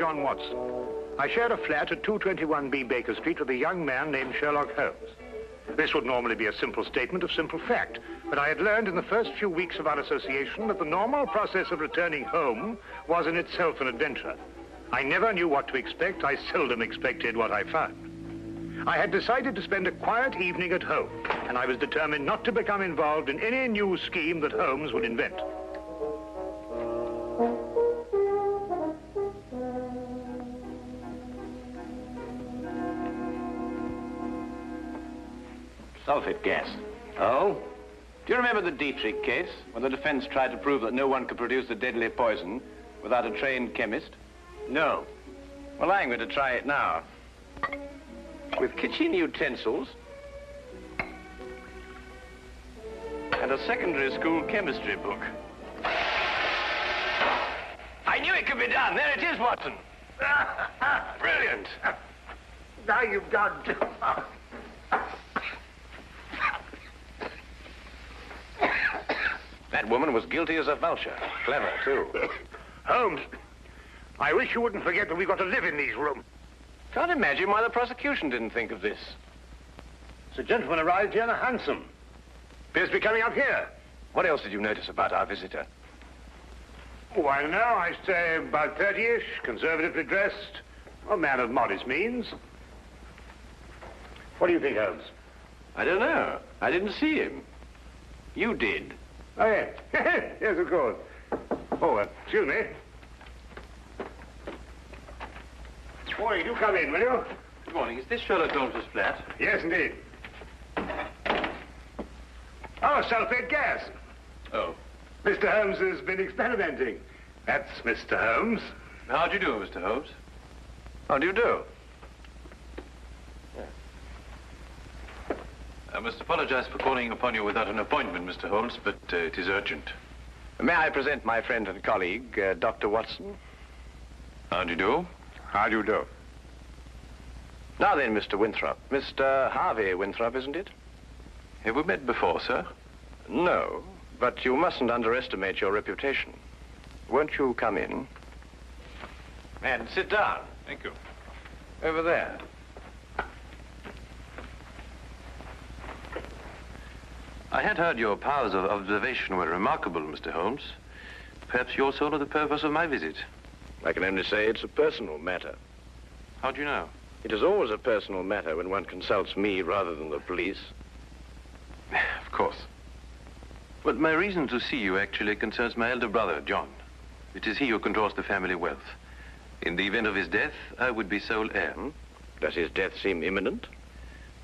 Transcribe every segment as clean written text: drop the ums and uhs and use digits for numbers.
John Watson. I shared a flat at 221B Baker Street with a young man named Sherlock Holmes. This would normally be a simple statement of simple fact, but I had learned in the first few weeks of our association that the normal process of returning home was in itself an adventure. I never knew what to expect. I seldom expected what I found. I had decided to spend a quiet evening at home, and I was determined not to become involved in any new scheme that Holmes would invent. Sulfate gas. Oh? Do you remember the Dietrich case, when the defense tried to prove that no one could produce the deadly poison without a trained chemist? No. Well, I'm going to try it now. With kitchen utensils and a secondary school chemistry book. I knew it could be done. There it is, Watson. Brilliant. Now you've gone too far. That woman was guilty as a vulture. Clever, too. Holmes, I wish you wouldn't forget that we've got to live in these rooms. Can't imagine why the prosecution didn't think of this. The gentleman arrived here in a hansom. Appears to be coming up here. What else did you notice about our visitor? Oh, I don't know. I'd say about 30-ish, conservatively dressed. A man of modest means. What do you think, Holmes? I don't know. I didn't see him. You did. Oh, yes. Yes, of course. Oh, excuse me. Morning, do come in, will you? Good morning. Is this Sherlock Holmes' flat? Yes, indeed. Oh, sulfate gas. Oh. Mr. Holmes has been experimenting. That's Mr. Holmes. How do you do, Mr. Holmes? How do you do? I must apologize for calling upon you without an appointment, Mr. Holmes, but it is urgent. May I present my friend and colleague, Dr. Watson? How do you do? How do you do? Now then, Mr. Winthrop. Mr. Harvey Winthrop, isn't it? Have we met before, sir? No, but you mustn't underestimate your reputation. Won't you come in? And sit down. Thank you. Over there. I had heard your powers of observation were remarkable, Mr. Holmes. Perhaps you also know the purpose of my visit. I can only say it's a personal matter. How do you know? It is always a personal matter when one consults me rather than the police. Of course. But my reason to see you actually concerns my elder brother, John. It is he who controls the family wealth. In the event of his death, I would be sole heir. Does his death seem imminent?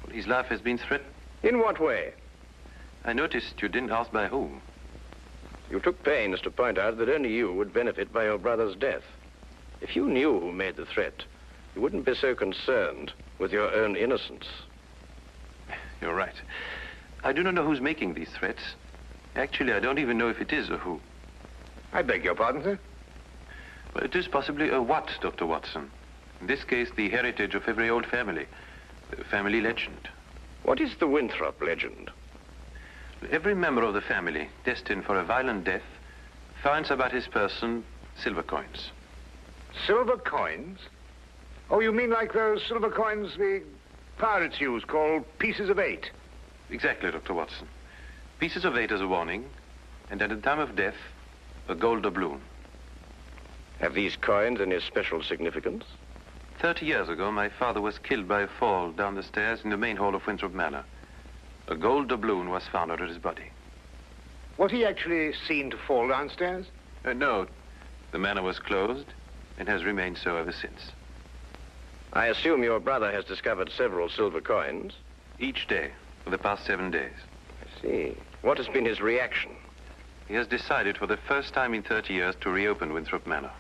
Well, his life has been threatened. In what way? I noticed you didn't ask by whom. You took pains to point out that only you would benefit by your brother's death. If you knew who made the threat, you wouldn't be so concerned with your own innocence. You're right. I do not know who's making these threats. Actually, I don't even know if it is a who. I beg your pardon, sir? Well, it is possibly a what, Dr. Watson. In this case, the heritage of every old family. The family legend. What is the Winthrop legend? Every member of the family destined for a violent death finds about his person silver coins. Silver coins? Oh, you mean like those silver coins the pirates use, called pieces of 8? Exactly, Dr. Watson. Pieces of 8 as a warning, and at the time of death, a gold doubloon. Have these coins any special significance? 30 years ago, my father was killed by a fall down the stairs in the main hall of Winthrop Manor. A gold doubloon was found under his body. Was he actually seen to fall downstairs? No. The manor was closed and has remained so ever since. I assume your brother has discovered several silver coins? Each day for the past 7 days. I see. What has been his reaction? He has decided for the first time in 30 years to reopen Winthrop Manor.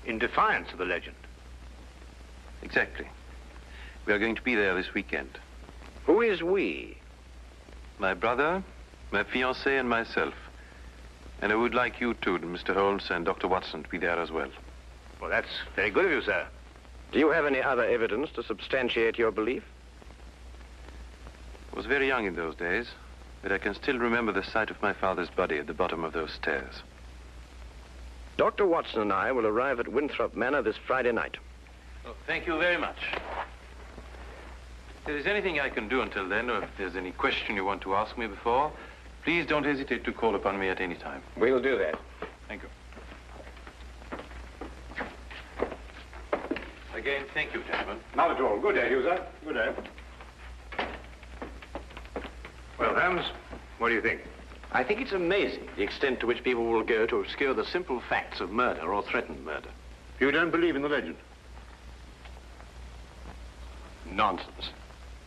In defiance of the legend. Exactly. We are going to be there this weekend. Who is we? My brother, my fiancée, and myself. And I would like you two, Mr. Holmes and Dr. Watson, to be there as well. Well, that's very good of you, sir. Do you have any other evidence to substantiate your belief? I was very young in those days, but I can still remember the sight of my father's body at the bottom of those stairs. Dr. Watson and I will arrive at Winthrop Manor this Friday night. Oh, thank you very much. If there is anything I can do until then, or if there's any question you want to ask me before, please don't hesitate to call upon me at any time. We'll do that. Thank you. Again, thank you, gentlemen. Not at all. Good day, Hugh, sir. Good day. Well, Holmes, what do you think? I think it's amazing the extent to which people will go to obscure the simple facts of murder or threatened murder. You don't believe in the legend? Nonsense.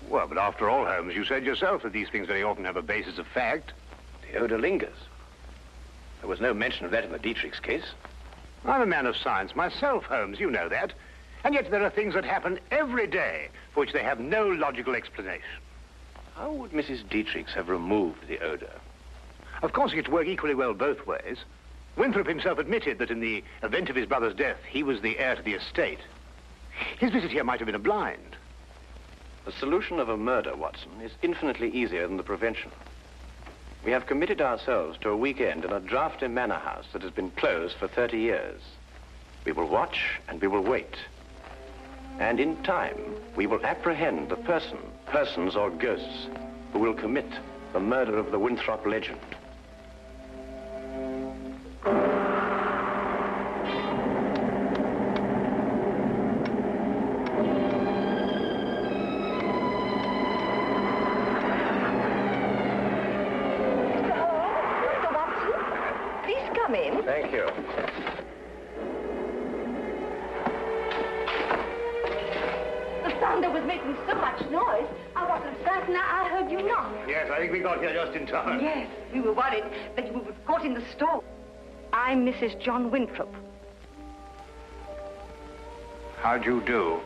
Well, but after all, Holmes, you said yourself that these things very often have a basis of fact. The odor lingers. There was no mention of that in the Dietrich's case. I'm a man of science myself, Holmes, you know that. And yet there are things that happen every day for which they have no logical explanation. How would Mrs. Dietrich's have removed the odor? Of course, it could work equally well both ways. Winthrop himself admitted that in the event of his brother's death, he was the heir to the estate. His visit here might have been a blind. The solution of a murder, Watson, is infinitely easier than the prevention. We have committed ourselves to a weekend in a drafty manor house that has been closed for 30 years. We will watch and we will wait. And in time, we will apprehend the persons or ghosts who will commit the murder of the Winthrop Legend. Thank you. The thunder was making so much noise, I wasn't certain I heard you knock. Yes, I think we got here just in time. Yes, we were worried that you were caught in the storm. I'm Mrs. John Winthrop. How do you do?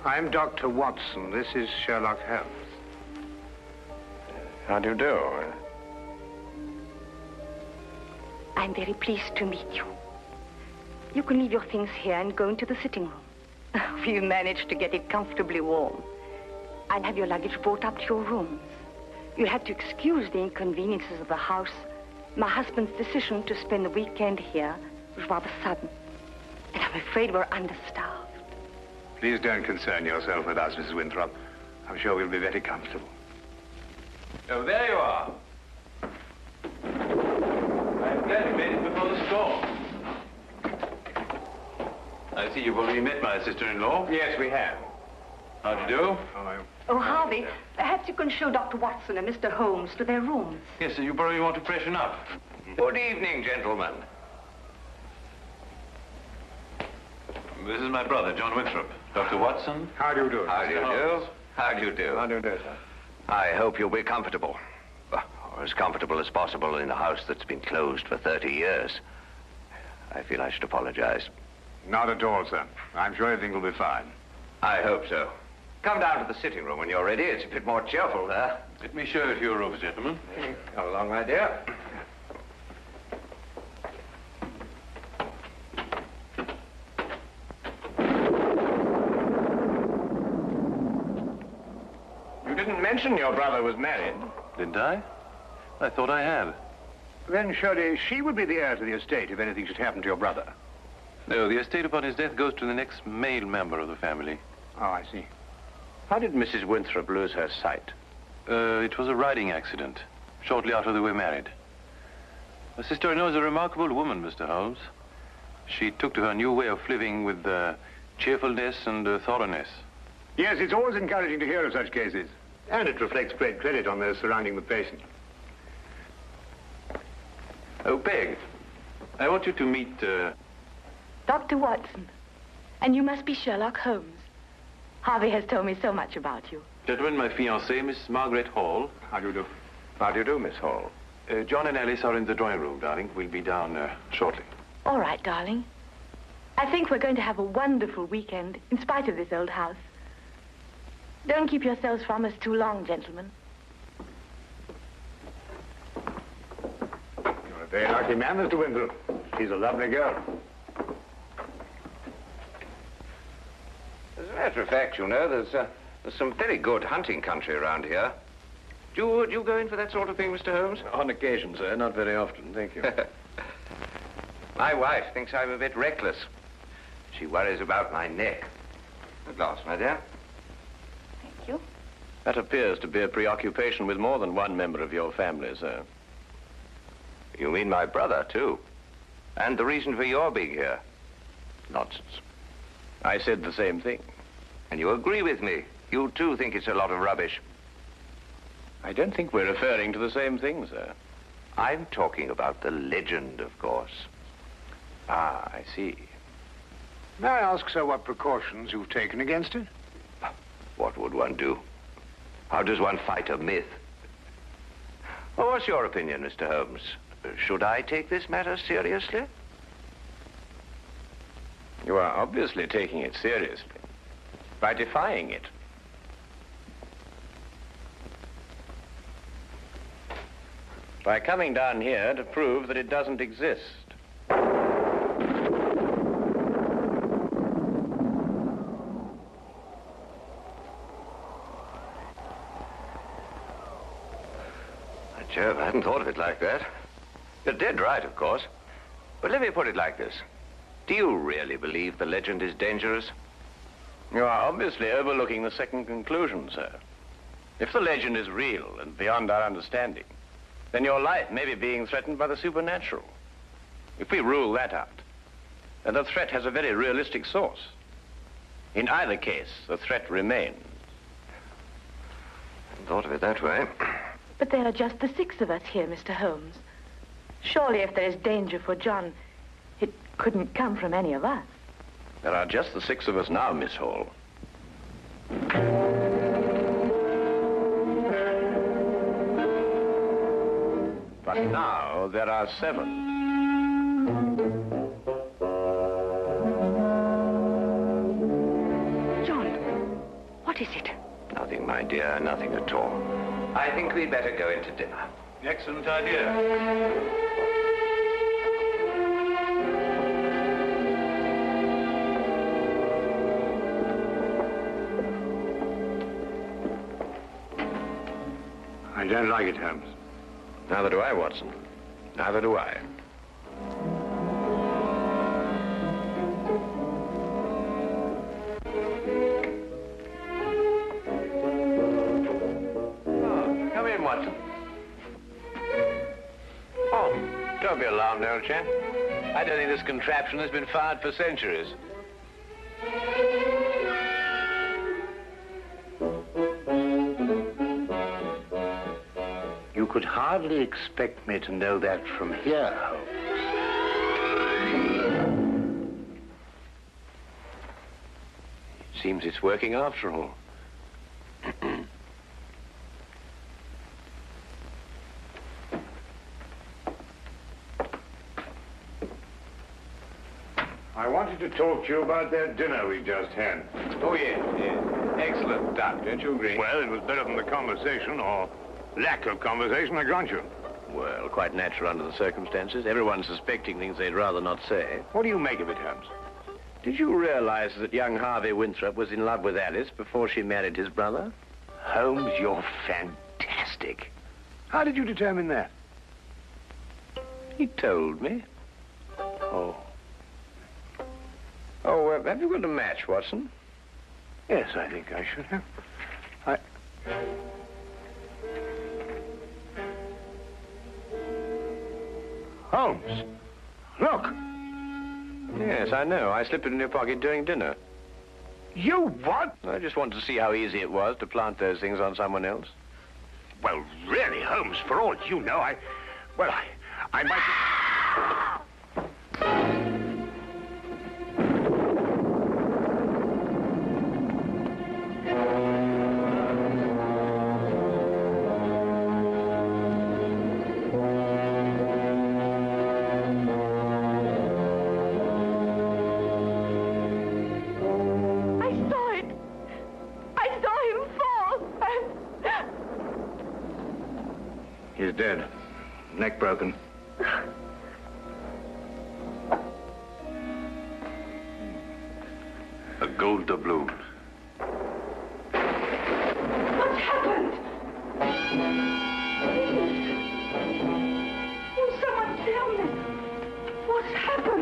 I'm Dr. Watson. This is Sherlock Holmes. How do you do? I'm very pleased to meet you. You can leave your things here and go into the sitting room. We managed to get it comfortably warm. I'll have your luggage brought up to your rooms. You'll have to excuse the inconveniences of the house. My husband's decision to spend the weekend here was rather sudden. And I'm afraid we're understaffed. Please don't concern yourself with us, Mrs. Winthrop. I'm sure we'll be very comfortable. Oh, there you are. I'm glad you made it before the storm. I see you've already met my sister-in-law. Yes, we have. How do you do? Oh, Harvey, perhaps you can show Dr. Watson and Mr. Holmes to their rooms. Yes, you probably want to freshen up. Good evening, gentlemen. This is my brother, John Winthrop. Dr. Watson. How do you do? How do you do? How do you do? How do you do, sir? I hope you'll be comfortable. Or as comfortable as possible in a house that's been closed for 30 years. I feel I should apologize. Not at all, sir. I'm sure everything will be fine. I hope so. Come down to the sitting room when you're ready. It's a bit more cheerful there. Let me show you to your rooms, gentlemen. Come along, my dear. You didn't mention your brother was married. Didn't I? I thought I had. Then surely she would be the heir to the estate if anything should happen to your brother. No, the estate upon his death goes to the next male member of the family. Oh, I see. How did Mrs. Winthrop lose her sight? It was a riding accident, shortly after they were married. My sister-in-law is a remarkable woman, Mr. Holmes. She took to her new way of living with cheerfulness and thoroughness. Yes, it's always encouraging to hear of such cases. And it reflects great credit on those surrounding the patient. Oh, Peg, I want you to meet... Dr. Watson. And you must be Sherlock Holmes. Harvey has told me so much about you. Gentlemen, my fiancée, Miss Margaret Hall. How do you do? How do you do, Miss Hall? John and Alice are in the drawing room, darling. We'll be down shortly. All right, darling. I think we're going to have a wonderful weekend, in spite of this old house. Don't keep yourselves from us too long, gentlemen. You're a very lucky man, Mr. Winthrop. She's a lovely girl. As a matter of fact, you know, there's some very good hunting country around here. Do you go in for that sort of thing, Mr. Holmes? On occasion, sir. Not very often, thank you. My wife thinks I'm a bit reckless. She worries about my neck. A glass, my dear. Thank you. That appears to be a preoccupation with more than one member of your family, sir. You mean my brother, too? And the reason for your being here? Nonsense. I said the same thing. And you agree with me? You, too, think it's a lot of rubbish? I don't think we're referring to the same thing, sir. I'm talking about the legend, of course. Ah, I see. May I ask, sir, what precautions you've taken against it? What would one do? How does one fight a myth? Well, what's your opinion, Mr. Holmes? Should I take this matter seriously? You are obviously taking it seriously by defying it. By coming down here to prove that it doesn't exist. Jove, I hadn't thought of it like that. You're dead right, of course. But let me put it like this. Do you really believe the legend is dangerous? You are obviously overlooking the second conclusion, sir. If the legend is real and beyond our understanding, then your life may be being threatened by the supernatural. If we rule that out, then the threat has a very realistic source. In either case, the threat remains. I hadn't thought of it that way. But there are just the 6 of us here, Mr. Holmes. Surely if there is danger for John, it couldn't come from any of us. There are just the 6 of us now, Miss Hall. But now there are 7. John, what is it? Nothing, my dear, nothing at all. I think we'd better go into dinner. Excellent idea. I don't like it, Holmes. Neither do I, Watson. Neither do I. Oh, come in, Watson. Oh, don't be alarmed, old chap. I don't think this contraption has been fired for centuries. You could hardly expect me to know that from here, Holmes. Seems it's working after all. I wanted to talk to you about that dinner we just had. Oh, yes, yes. Excellent, Doc. Don't you agree? Well, it was better than the conversation, or lack of conversation, I grant you. Well, quite natural under the circumstances. Everyone's suspecting things they'd rather not say. What do you make of it, Holmes? Did you realize that young Harvey Winthrop was in love with Alice before she married his brother? Holmes, you're fantastic. How did you determine that? He told me. Oh. Oh, have you got a match, Watson? Yes, I think I should have. Holmes, look. Yes, I know. I slipped it in your pocket during dinner. You what? I just wanted to see how easy it was to plant those things on someone else. Well, really, Holmes, for all you know, I might... He's dead. Neck broken. A gold doubloon. What's happened? Please. Oh, someone tell me. What's happened?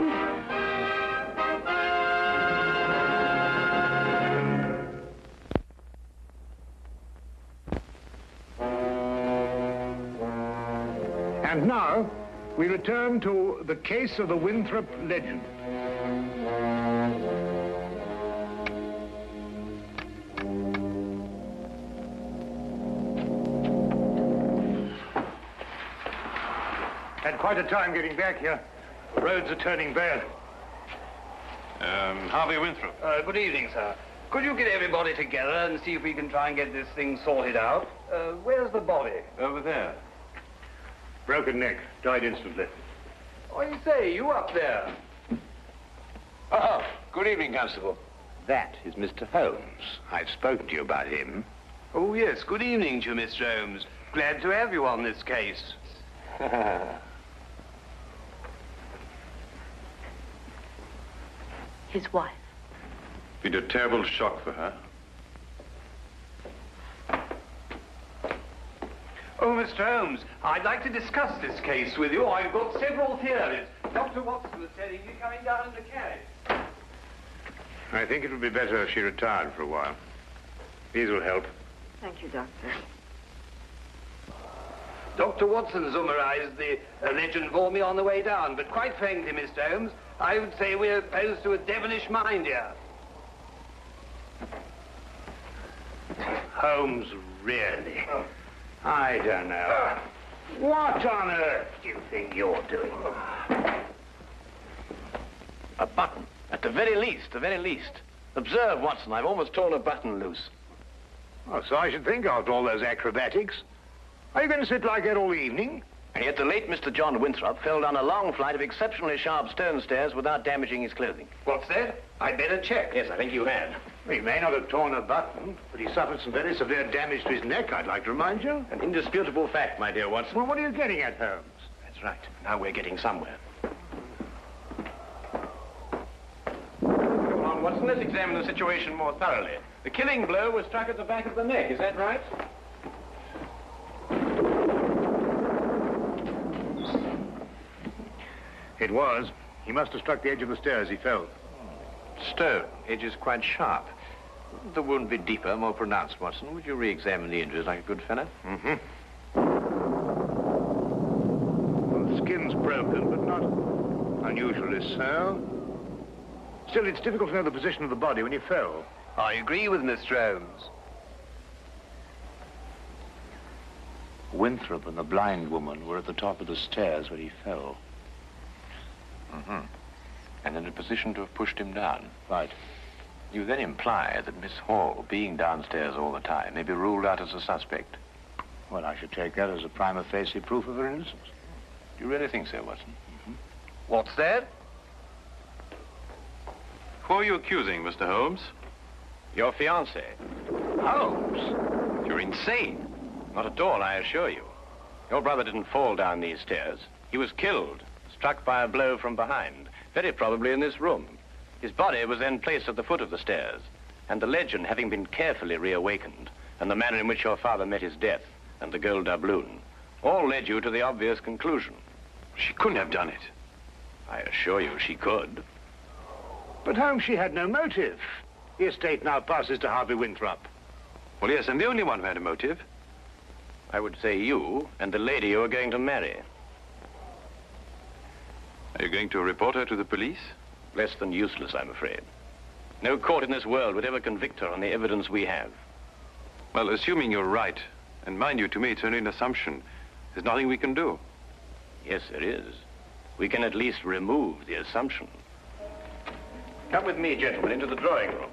And now, we return to the case of the Winthrop Legend. Had quite a time getting back here. The roads are turning bad. Harvey Winthrop. Good evening, sir. Could you get everybody together and see if we can try and get this thing sorted out? Where's the body? Over there. Broken neck. Died instantly. Oh, you say, you up there? Oh, good evening, Constable. That is Mr. Holmes. I've spoken to you about him. Oh, yes. Good evening to you, Mr. Holmes. Glad to have you on this case. His wife. Been a terrible shock for her. Oh, Mr. Holmes, I'd like to discuss this case with you. I've got several theories. Dr. Watson was telling me coming down in the carriage. I think it would be better if she retired for a while. These will help. Thank you, Doctor. Dr. Watson summarized the legend for me on the way down, but quite frankly, Mr. Holmes, I would say we're opposed to a devilish mind here. Holmes, really? I don't know. What on earth do you think you're doing? A button. At the very least, the very least. Observe, Watson, I've almost torn a button loose. Oh, so I should think after all those acrobatics. Are you going to sit like that all evening? And yet the late Mr. John Winthrop fell down a long flight of exceptionally sharp stone stairs without damaging his clothing. What's that? I'd better check. Yes, I think you had. He may not have torn a button, but he suffered some very severe damage to his neck, I'd like to remind you. An indisputable fact, my dear Watson. Well, what are you getting at, Holmes? That's right. Now we're getting somewhere. Come on, Watson, let's examine the situation more thoroughly. The killing blow was struck at the back of the neck, is that right? It was. He must have struck the edge of the stairs. He fell. Stone. Edge is quite sharp. Wouldn't the wound be deeper, more pronounced, Watson? Would you re-examine the injuries like a good fellow? Mm-hmm. Well, the skin's broken, but not unusually so. Still, it's difficult to know the position of the body when he fell. I agree with Mr. Holmes. Winthrop and the blind woman were at the top of the stairs when he fell. Mm-hmm. And in a position to have pushed him down. Right. You then imply that Miss Hall, being downstairs all the time, may be ruled out as a suspect. Well, I should take that as a prima facie proof of her innocence. Do you really think so, Watson? What's that? Who are you accusing, Mr. Holmes? Your fiancé. Holmes? You're insane. Not at all, I assure you. Your brother didn't fall down these stairs. He was killed, struck by a blow from behind, very probably in this room. His body was then placed at the foot of the stairs, and the legend having been carefully reawakened, and the manner in which your father met his death, and the gold doubloon, all led you to the obvious conclusion. She couldn't have done it. I assure you she could. But Holmes, she had no motive. The estate now passes to Harvey Winthrop. Well, yes, I'm the only one who had a motive. I would say you and the lady you are going to marry. Are you going to report her to the police? Less than useless, I'm afraid. No court in this world would ever convict her on the evidence we have. Well, assuming you're right, and mind you, to me, it's only an assumption, there's nothing we can do. Yes, there is. We can at least remove the assumption. Come with me, gentlemen, into the drawing room.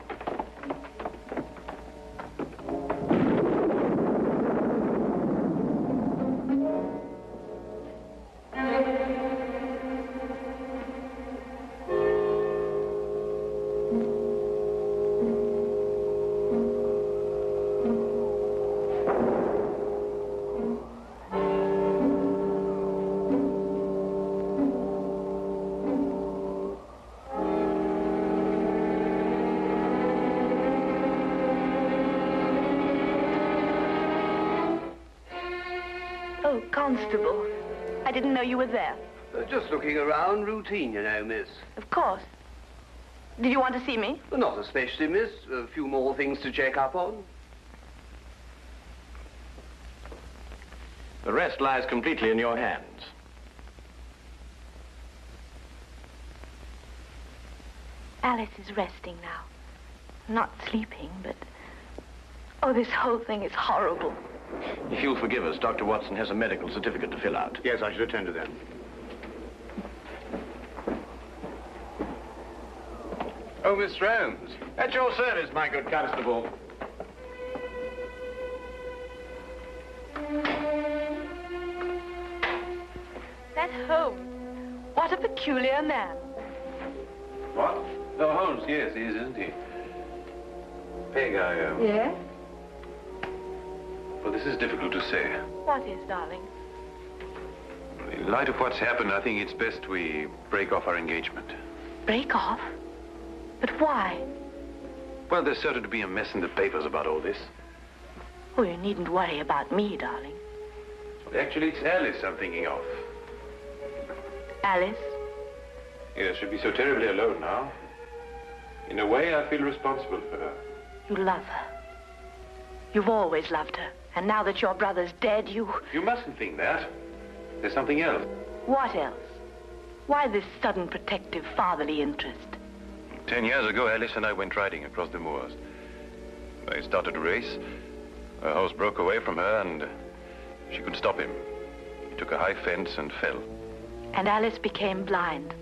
Oh, Constable. I didn't know you were there. Just looking around, routine, you know, miss. Of course. Did you want to see me? Not especially, miss. A few more things to check up on. The rest lies completely in your hands. Alice is resting now. Not sleeping, but... Oh, this whole thing is horrible. If you'll forgive us, Dr. Watson has a medical certificate to fill out. Yes, I should attend to that. Oh, Mr. Holmes. At your service, my good constable. That Holmes. What a peculiar man. What? Oh, Holmes, yes, he is, isn't he? Peg, Yes? Well, this is difficult to say. What is, darling? In light of what's happened, I think it's best we break off our engagement. Break off? But why? Well, there's certain to be a mess in the papers about all this. Oh, you needn't worry about me, darling. Well, actually, it's Alice I'm thinking of. Alice? Yes, she'll be so terribly alone now. In a way, I feel responsible for her. You love her. You've always loved her. And now that your brother's dead, you... You mustn't think that. There's something else. What else? Why this sudden protective fatherly interest? 10 years ago, Alice and I went riding across the moors. I started a race. Her horse broke away from her and she couldn't stop him. He took a high fence and fell. And Alice became blind.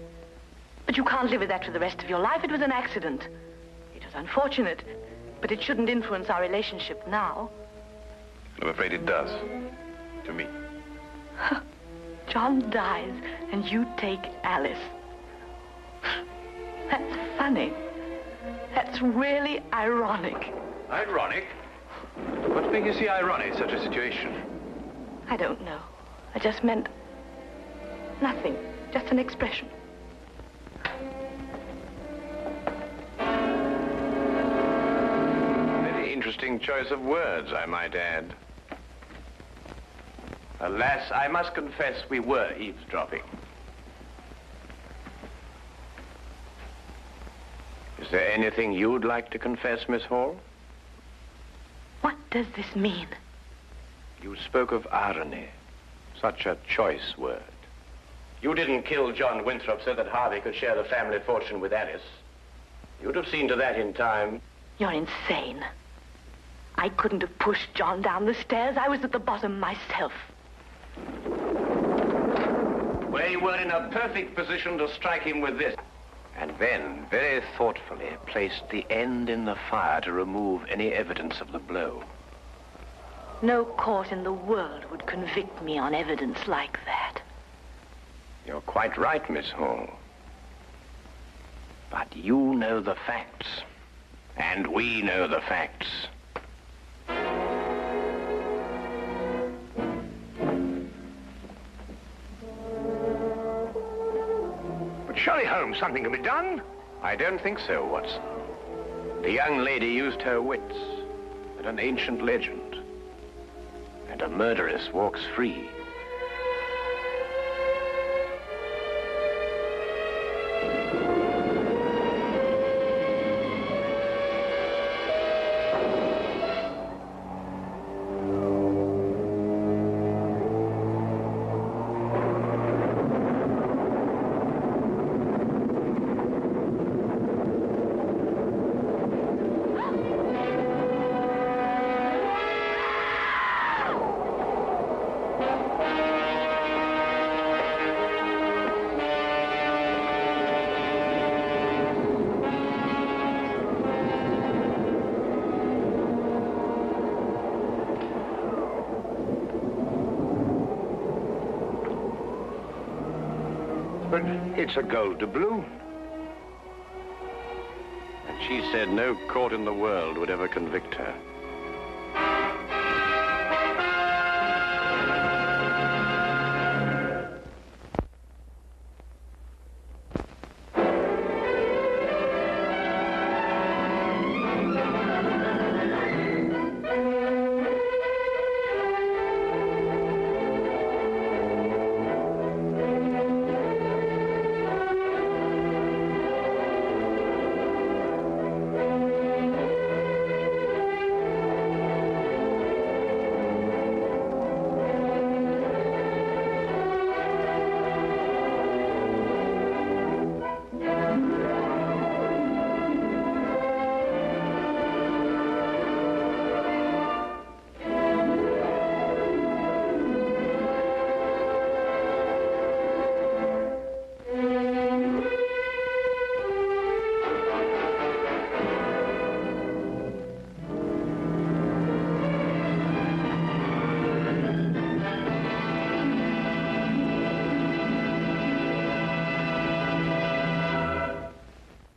But you can't live with that for the rest of your life. It was an accident. It was unfortunate, but it shouldn't influence our relationship now. I'm afraid it does. To me. John dies and you take Alice. That's funny. That's really ironic. Ironic? What makes you see ironic in such a situation? I don't know. I just meant nothing. Just an expression. Very interesting choice of words, I might add. Alas, I must confess we were eavesdropping. Is there anything you'd like to confess, Miss Hall? What does this mean? You spoke of irony. Such a choice word. You didn't kill John Winthrop so that Harvey could share the family fortune with Alice. You'd have seen to that in time. You're insane. I couldn't have pushed John down the stairs. I was at the bottom myself. Well, you were in a perfect position to strike him with this. And then, very thoughtfully, placed the end in the fire to remove any evidence of the blow. No court in the world would convict me on evidence like that. You're quite right, Miss Hall. But you know the facts. And we know the facts. But surely, Holmes, something can be done. I don't think so, Watson. The young lady used her wits at an ancient legend. And a murderess walks free. But it's a gold doubloon. And she said no court in the world would ever convict her.